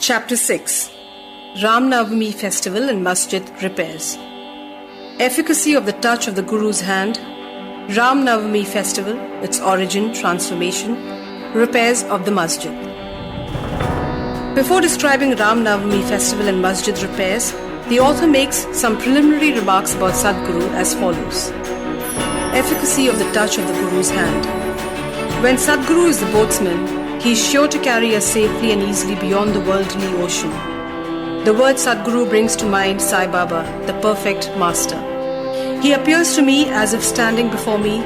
Chapter 6 Ram Navami Festival and Masjid Repairs. Efficacy of the touch of the Guru's hand. Ram Navami Festival, its origin, transformation, repairs of the Masjid. Before describing Ram Navami Festival and Masjid repairs, the author makes some preliminary remarks about Sadguru as follows. Efficacy of the touch of the Guru's hand. When Sadguru is the boatsman, he is sure to carry us safely and easily beyond the worldly ocean. The word Sadguru brings to mind Sai Baba, the perfect master. He appears to me as if standing before me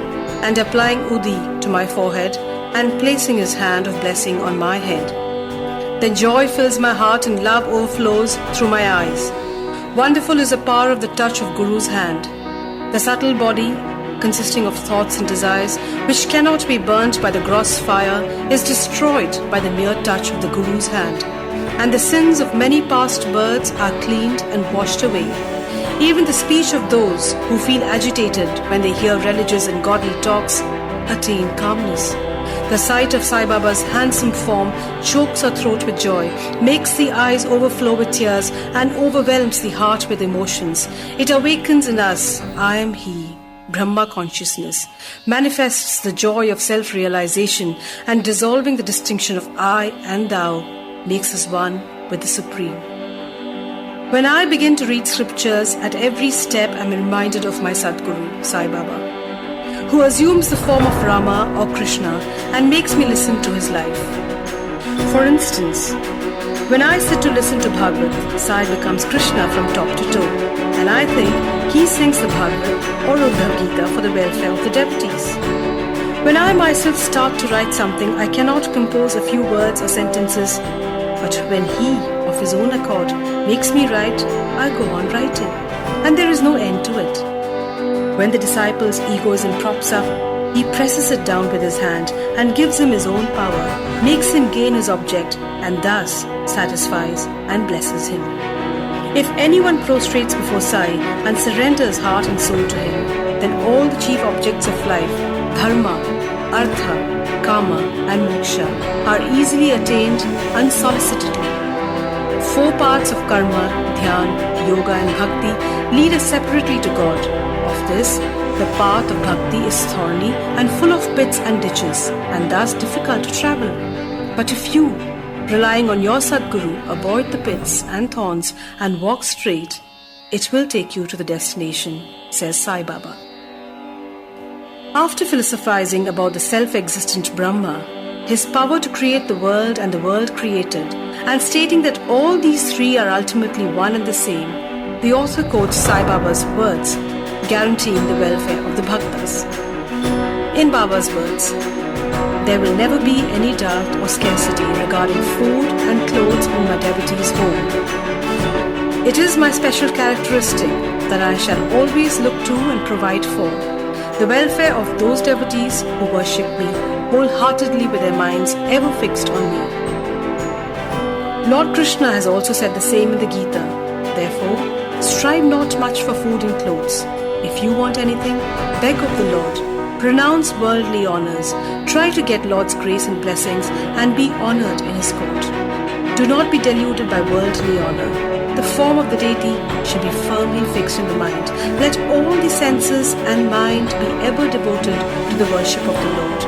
and applying Udi to my forehead and placing his hand of blessing on my head. Then joy fills my heart and love overflows through my eyes. Wonderful is the power of the touch of Guru's hand. The subtle body, consisting of thoughts and desires, which cannot be burnt by the gross fire, is destroyed by the mere touch of the Guru's hand. And the sins of many past births are cleaned and washed away. Even the speech of those who feel agitated when they hear religious and godly talks attain calmness. The sight of Sai Baba's handsome form chokes our throat with joy, makes the eyes overflow with tears, and overwhelms the heart with emotions. It awakens in us, I am He, Brahma consciousness, manifests the joy of self-realization, and dissolving the distinction of I and Thou, makes us one with the Supreme. When I begin to read scriptures, at every step I am reminded of my Sadguru, Sai Baba, who assumes the form of Rama or Krishna and makes me listen to his life. For instance, when I sit to listen to Bhagavad, Sai becomes Krishna from top to toe, and I think he sings the Bhagavad or Uddhav Gita for the welfare of the devotees. When I myself start to write something, I cannot compose a few words or sentences, but when he, of his own accord, makes me write, I go on writing, and there is no end to it. When the disciple's egoism props up, he presses it down with his hand and gives him his own power, makes him gain his object, and thus satisfies and blesses him. If anyone prostrates before Sai and surrenders heart and soul to him, then all the chief objects of life, dharma, artha, kama, and moksha, are easily attained unsolicitedly. 4 parts of karma, dhyan, yoga, and bhakti lead us separately to God. Of this, the path of bhakti is thorny and full of pits and ditches, and thus difficult to travel. But if you, relying on your Sadguru, avoid the pits and thorns and walk straight, it will take you to the destination, says Sai Baba. After philosophizing about the self-existent Brahma, his power to create the world and the world created, and stating that all these 3 are ultimately one and the same, the author quotes Sai Baba's words, guaranteeing the welfare of the bhaktas. In Baba's words, there will never be any doubt or scarcity regarding food and clothes in my devotee's home. It is my special characteristic that I shall always look to and provide for the welfare of those devotees who worship me wholeheartedly with their minds ever fixed on me. Lord Krishna has also said the same in the Gita. Therefore, strive not much for food and clothes. If you want anything, beg of the Lord. Pronounce worldly honors. Try to get Lord's grace and blessings and be honored in His court. Do not be deluded by worldly honor. The form of the deity should be firmly fixed in the mind. Let all the senses and mind be ever devoted to the worship of the Lord.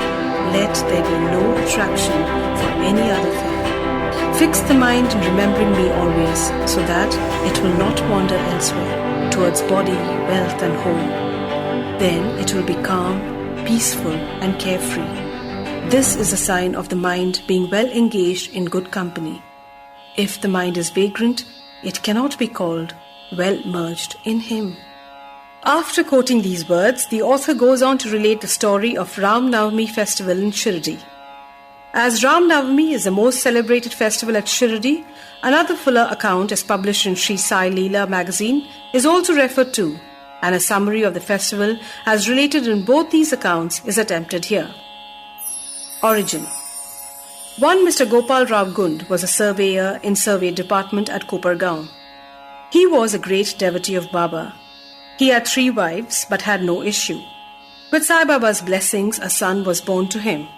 Let there be no attraction for any other thing. Fix the mind in remembering me always, so that it will not wander elsewhere, towards body, wealth and home. Then it will be calm, peaceful and carefree. This is a sign of the mind being well engaged in good company. If the mind is vagrant, it cannot be called well merged in Him. After quoting these words, the author goes on to relate the story of Ram Navami festival in Shirdi. As Ram Navami is the most celebrated festival at Shirdi, another fuller account as published in Shirdi Sai Leela magazine is also referred to, and a summary of the festival as related in both these accounts is attempted here. Origin. One Mr. Gopal Rao Gund was a surveyor in survey department at Kopargaon. He was a great devotee of Baba. He had 3 wives but had no issue. With Sai Baba's blessings, a son was born to him.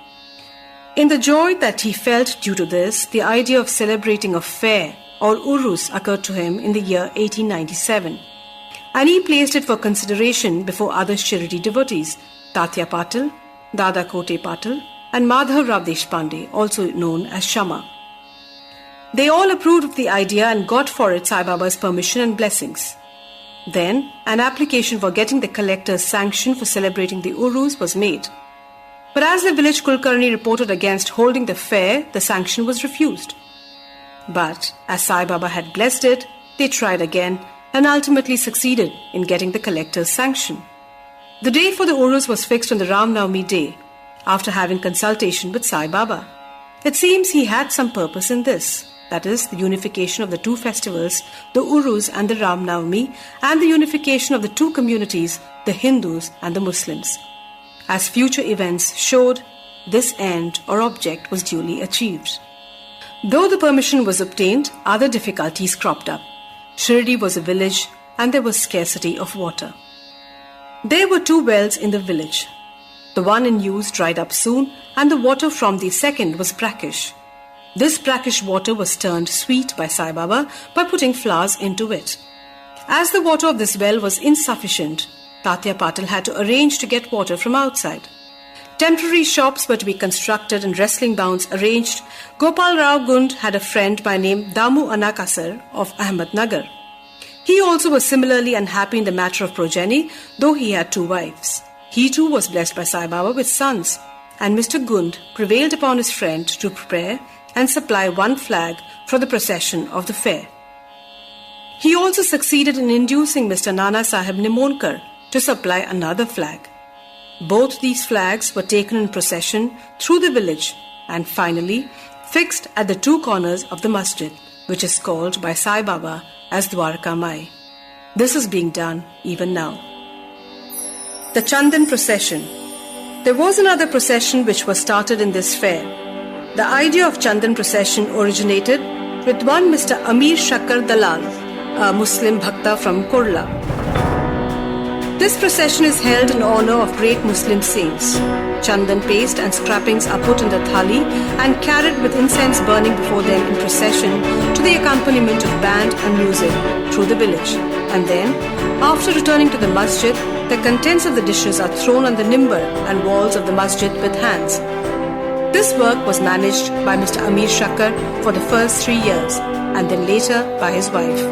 In the joy that he felt due to this, the idea of celebrating a fair or urus occurred to him in the year 1897, and he placed it for consideration before other Shirdi devotees, Tatya Patil, Dada Kote Patil, and Madhav Rao Deshpande, also known as Shama. They all approved of the idea and got for it Sai Baba's permission and blessings. Then, an application for getting the collector's sanction for celebrating the urus was made. But as the village Kulkarni reported against holding the fair, the sanction was refused. But as Sai Baba had blessed it, they tried again and ultimately succeeded in getting the collector's sanction. The date for the urus was fixed on the Ram Navami day, after having consultation with Sai Baba. It seems he had some purpose in this, that is, the unification of the two festivals, the urus and the Ram Navami, and the unification of the two communities, the Hindus and the Muslims. As future events showed, this end or object was duly achieved. Though the permission was obtained, other difficulties cropped up. Shirdi was a village and there was scarcity of water. There were 2 wells in the village. The one in use dried up soon and the water from the second was brackish. This brackish water was turned sweet by Sai Baba by putting flowers into it. As the water of this well was insufficient, Tatya Patil had to arrange to get water from outside. Temporary shops were to be constructed and wrestling bounds arranged. Gopal Rao Gund had a friend by name Damu Anakasar of Ahmednagar. He also was similarly unhappy in the matter of progeny, though he had 2 wives. He too was blessed by Sai Baba with sons, and Mr. Gund prevailed upon his friend to prepare and supply 1 flag for the procession of the fair. He also succeeded in inducing Mr. Nana Sahib Nimonkar to supply another flag. Both these flags were taken in procession through the village and finally fixed at the 2 corners of the masjid, which is called by Sai Baba as Dwarka Mai. This is being done even now. The Chandan procession. There was another procession which was started in this fair. The idea of Chandan procession originated with one Mr. Amir Shakkar Dalal, a Muslim Bhakta from Kurla. This procession is held in honor of great Muslim saints. Chandan paste and scrapings are put in the thali and carried with incense burning before them in procession to the accompaniment of band and music through the village. And then, after returning to the masjid, the contents of the dishes are thrown on the nimbar and walls of the masjid with hands. This work was managed by Mr. Amir Shakkar for the first 3 years and then later by his wife.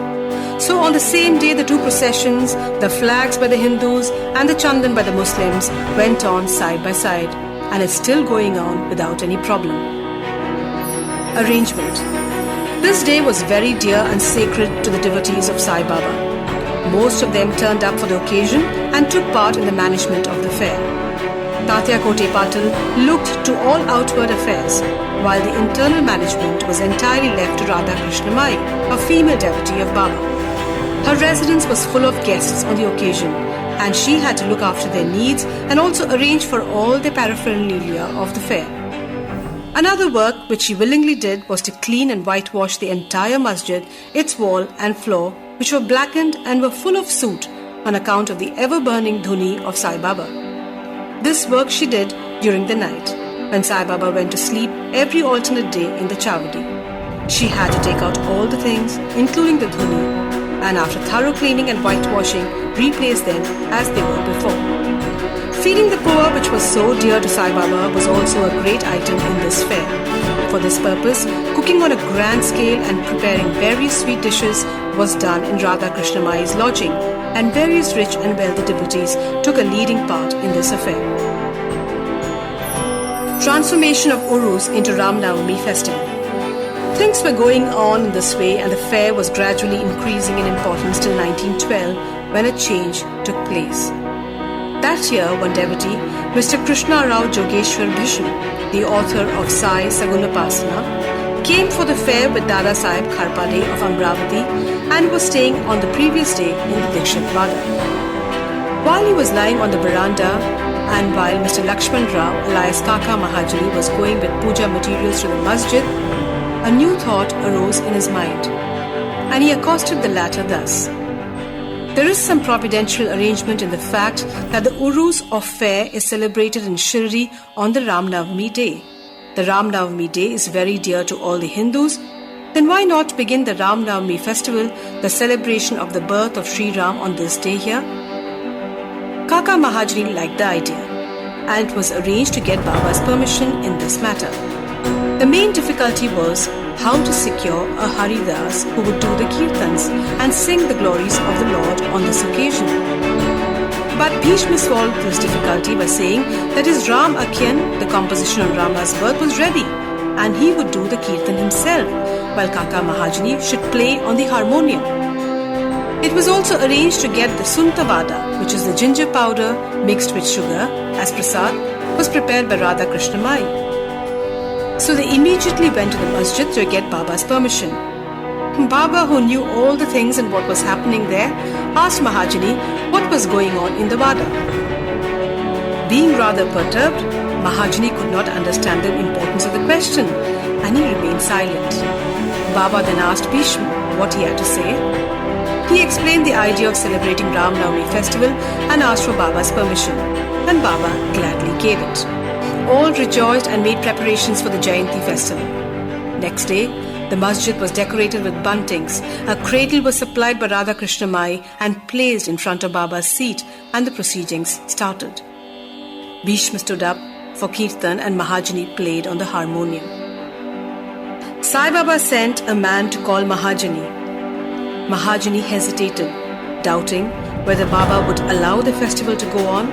So on the same day, the 2 processions, the flags by the Hindus and the Chandan by the Muslims, went on side by side and is still going on without any problem. Arrangement. This day was very dear and sacred to the devotees of Sai Baba. Most of them turned up for the occasion and took part in the management of the fair. Tatya Kote Patil looked to all outward affairs, while the internal management was entirely left to Radha Krishna Mai, a female devotee of Baba. Her residence was full of guests on the occasion, and she had to look after their needs and also arrange for all the paraphernalia of the fair. Another work which she willingly did was to clean and whitewash the entire masjid, its wall and floor, which were blackened and were full of soot on account of the ever-burning dhuni of Sai Baba. This work she did during the night, when Sai Baba went to sleep every alternate day in the Chavadi. She had to take out all the things, including the dhuni, and after thorough cleaning and whitewashing, replace them as they were before. Feeding the poor, which was so dear to Sai Baba, was also a great item in this fair. For this purpose, cooking on a grand scale and preparing various sweet dishes was done in Radha Krishna Mai's lodging, and various rich and wealthy devotees took a leading part in this affair. Transformation of Urus into Ram Navami festival. Things were going on in this way and the fair was gradually increasing in importance till 1912 when a change took place. That year, one devotee, Mr. Krishna Rao Jogeshwar Bhisham, the author of Sai Sagunapasana, came for the fair with Dada Sahib Kharpade of Amravati and was staying on the previous day in the Dikshit Vada. While he was lying on the veranda and while Mr. Lakshman Rao alias Kaka Mahajali was going with puja materials to the masjid, a new thought arose in his mind, and he accosted the latter thus. There is some providential arrangement in the fact that the Urus of fair is celebrated in Shirdi on the Ram Navami day. the Ram Navami day is very dear to all the Hindus, then why not begin the Ram Navami festival, the celebration of the birth of Sri Ram, on this day here? Kaka Mahajani liked the idea, and it was arranged to get Baba's permission in this matter. The main difficulty was how to secure a Haridas who would do the kirtans and sing the glories of the Lord on this occasion. But Bhishma solved this difficulty by saying that his Ram Akhyan, the composition on Rama's birth, was ready, and he would do the kirtan himself, while Kaka Mahajani should play on the harmonium. It was also arranged to get the Suntavada, which is the ginger powder mixed with sugar, as prasad, was prepared by Radha Krishna Mai. So they immediately went to the masjid to get Baba's permission. Baba, who knew all the things and what was happening there, asked Mahajani what was going on in the Vada. Being rather perturbed, Mahajani could not understand the importance of the question, and he remained silent. Baba then asked Bhishma what he had to say. He explained the idea of celebrating Ram Navami festival and asked for Baba's permission, and Baba gladly gave it. All rejoiced and made preparations for the Jayanti festival. Next day, the masjid was decorated with buntings. A cradle was supplied by Radha Krishna Mai and placed in front of Baba's seat, and the proceedings started. Bhishma stood up for kirtan and Mahajani played on the harmonium. Sai-Baba sent a man to call Mahajani. Mahajani hesitated, doubting whether Baba would allow the festival to go on.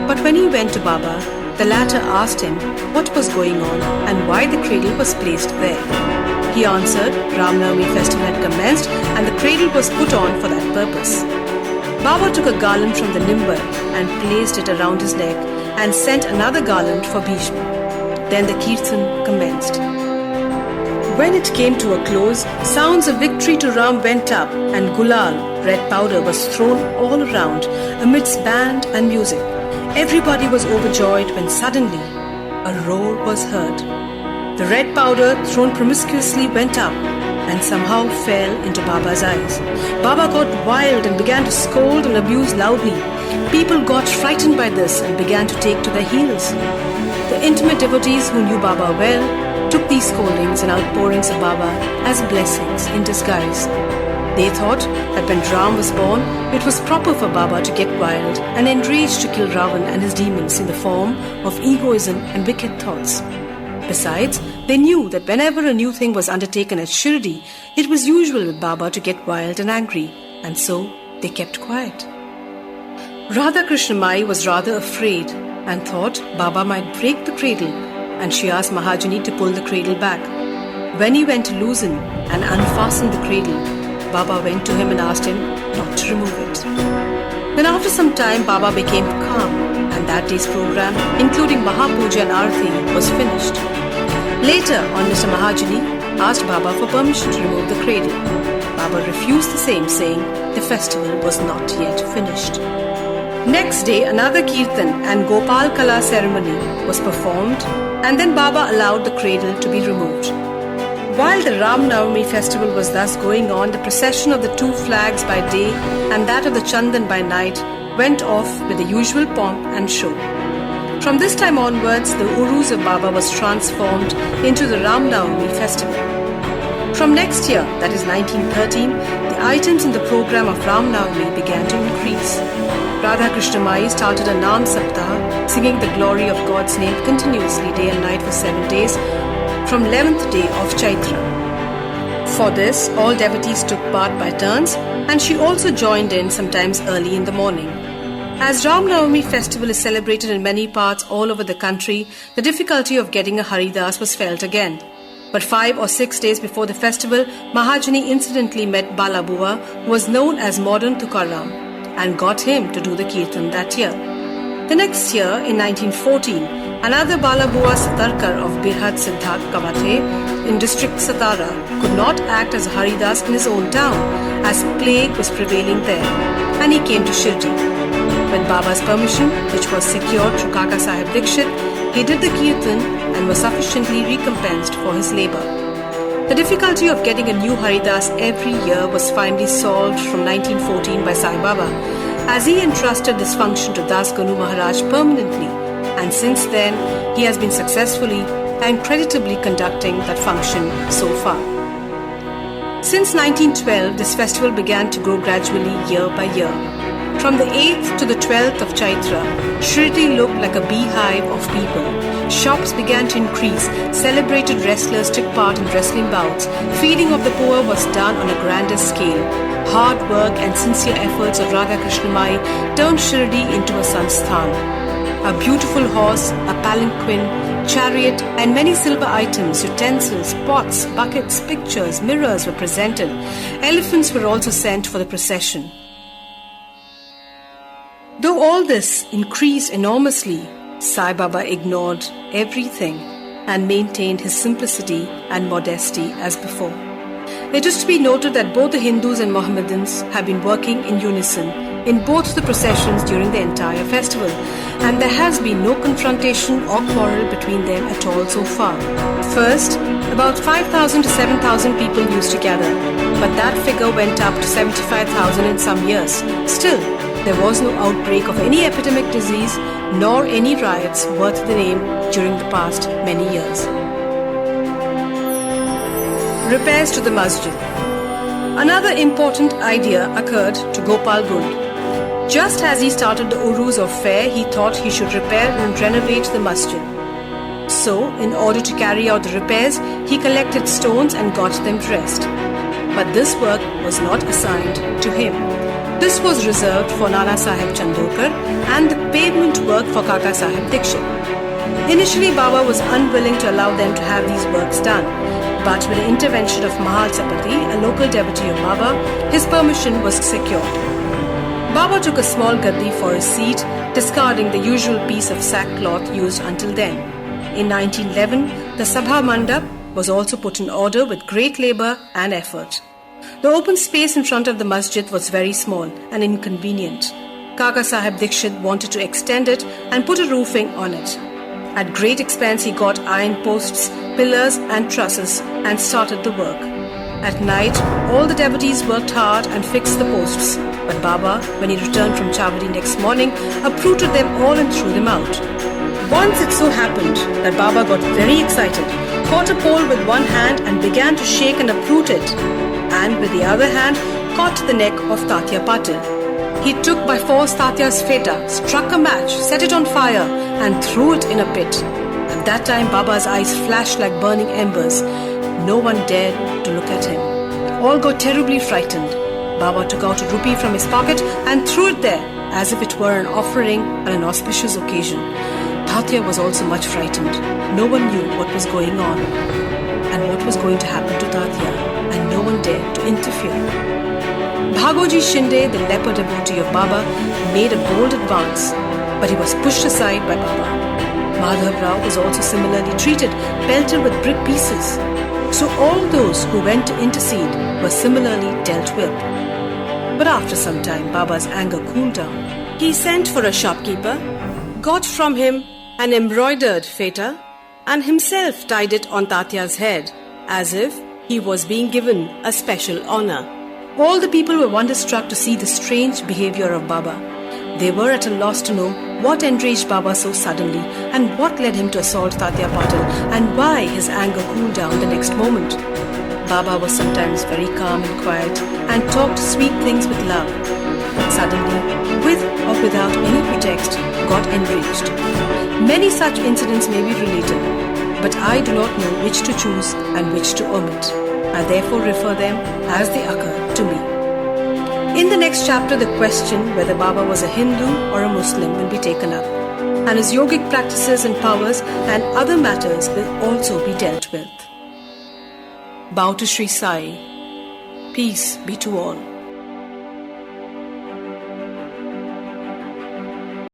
But when he went to Baba, the latter asked him what was going on and why the cradle was placed there. He answered Ram Navami festival had commenced and the cradle was put on for that purpose. Baba took a garland from the nimbar and placed it around his neck and sent another garland for Bhishma. Then the kirtan commenced. When it came to a close, sounds of victory to Ram went up, and gulal, red powder, was thrown all around amidst band and music. Everybody was overjoyed when suddenly a roar was heard. The red powder, thrown promiscuously, went up and somehow fell into Baba's eyes. Baba got wild and began to scold and abuse loudly. People got frightened by this and began to take to their heels. The intimate devotees who knew Baba well took these scoldings and outpourings of Baba as blessings in disguise. They thought that when Ram was born, it was proper for Baba to get wild and enraged to kill Ravan and his demons in the form of egoism and wicked thoughts. Besides, they knew that whenever a new thing was undertaken at Shirdi, it was usual with Baba to get wild and angry, and so they kept quiet. Radha Krishna Mai was rather afraid and thought Baba might break the cradle, and she asked Mahajani to pull the cradle back. When he went to loosen and unfasten the cradle, Baba went to him and asked him not to remove it. Then after some time, Baba became calm, and that day's program, including Mahapuja and Arati, was finished. Later on, Mr. Mahajani asked Baba for permission to remove the cradle. Baba refused the same, saying the festival was not yet finished. Next day, another kirtan and Gopal Kala ceremony was performed, and then Baba allowed the cradle to be removed. While the Ram Navami festival was thus going on, the procession of the two flags by day and that of the Chandan by night went off with the usual pomp and show. From this time onwards, the Urus of Baba was transformed into the Ram Navami festival. From next year, that is 1913, the items in the program of Ram Navami began to increase. Radha Krishna Mai started a Naam Saptah, singing the glory of God's name continuously day and night for 7 days, from 11th day of Chaitra. For this, all devotees took part by turns, and she also joined in sometimes early in the morning. As Ram Navami festival is celebrated in many parts all over the country, the difficulty of getting a Haridas was felt again. But 5 or 6 days before the festival, Mahajani incidentally met Balabua, who was known as modern Tukaram, and got him to do the kirtan that year. The next year, in 1914, another Balabua Satarkar of Birhat Siddhat Kavathe in district Satara could not act as a Haridas in his own town, as plague was prevailing there, and he came to Shirdi. With Baba's permission, which was secured through Kaka Sahib Dikshit, he did the kirtan and was sufficiently recompensed for his labour. The difficulty of getting a new Haridas every year was finally solved from 1914 by Sai Baba, as he entrusted this function to Das Ganu Maharaj permanently, and since then he has been successfully and creditably conducting that function so far. Since 1912, this festival began to grow gradually year by year. From the 8th to the 12th of Chaitra, Shirdi looked like a beehive of people. Shops began to increase, celebrated wrestlers took part in wrestling bouts, feeding of the poor was done on a grander scale. Hard work and sincere efforts of Radha Krishna Mai turned Shirdi into a sansthan. A beautiful horse, a palanquin, chariot and many silver items, utensils, pots, buckets, pictures, mirrors were presented. Elephants were also sent for the procession. Though all this increased enormously, Sai Baba ignored everything and maintained his simplicity and modesty as before. It is to be noted that both the Hindus and Mohammedans have been working in unison in both the processions during the entire festival, and there has been no confrontation or quarrel between them at all so far. First, about 5,000 to 7,000 people used to gather, but that figure went up to 75,000 in some years. Still, there was no outbreak of any epidemic disease nor any riots worth the name during the past many years. Repairs to the masjid. Another important idea occurred to Gopal Gund. Just as he started the urus of fair, he thought he should repair and renovate the masjid. So, in order to carry out the repairs, he collected stones and got them dressed. But this work was not assigned to him. This was reserved for Nana Sahib Chandokar and the pavement work for Kaka Sahib Dikshit. Initially, Baba was unwilling to allow them to have these works done, but with the intervention of Mahal Sapati, a local devotee of Baba, his permission was secured. Baba took a small gaddi for his seat, discarding the usual piece of sackcloth used until then. In 1911, the Sabha Mandap was also put in order with great labour and effort. The open space in front of the masjid was very small and inconvenient. Kaka Sahib Dikshit wanted to extend it and put a roofing on it. At great expense, he got iron posts, pillars and trusses and started the work. At night, all the devotees worked hard and fixed the posts. But Baba, when he returned from Chavadi next morning, uprooted them all and threw them out. Once it so happened that Baba got very excited, caught a pole with one hand and began to shake and uproot it, and with the other hand caught the neck of Tatya Patil. He took by force Tatya's feta, struck a match, set it on fire and threw it in a pit. At that time Baba's eyes flashed like burning embers. No one dared to look at him. All got terribly frightened. Baba took out a rupee from his pocket and threw it there as if it were an offering on an auspicious occasion. Tatya was also much frightened. No one knew what was going on and what was going to happen to Tatya, and no one dared to interfere. Bhagoji Shinde, the leper devotee of Baba, made a bold advance, but he was pushed aside by Baba. Madhav Rao was also similarly treated, pelted with brick pieces. So all those who went to intercede were similarly dealt with. But after some time, Baba's anger cooled down. He sent for a shopkeeper, got from him an embroidered feta, and himself tied it on Tatya's head, as if he was being given a special honor. All the people were wonderstruck to see the strange behavior of Baba. They were at a loss to know what enraged Baba so suddenly and what led him to assault Tatya Patil and why his anger cooled down the next moment. Baba was sometimes very calm and quiet and talked sweet things with love. Suddenly, with or without any pretext, got enraged. Many such incidents may be related, but I do not know which to choose and which to omit. I therefore refer them as they occur to me. In the next chapter, the question whether Baba was a Hindu or a Muslim will be taken up, and his yogic practices and powers and other matters will also be dealt with. Bow to Sri Sai. Peace be to all.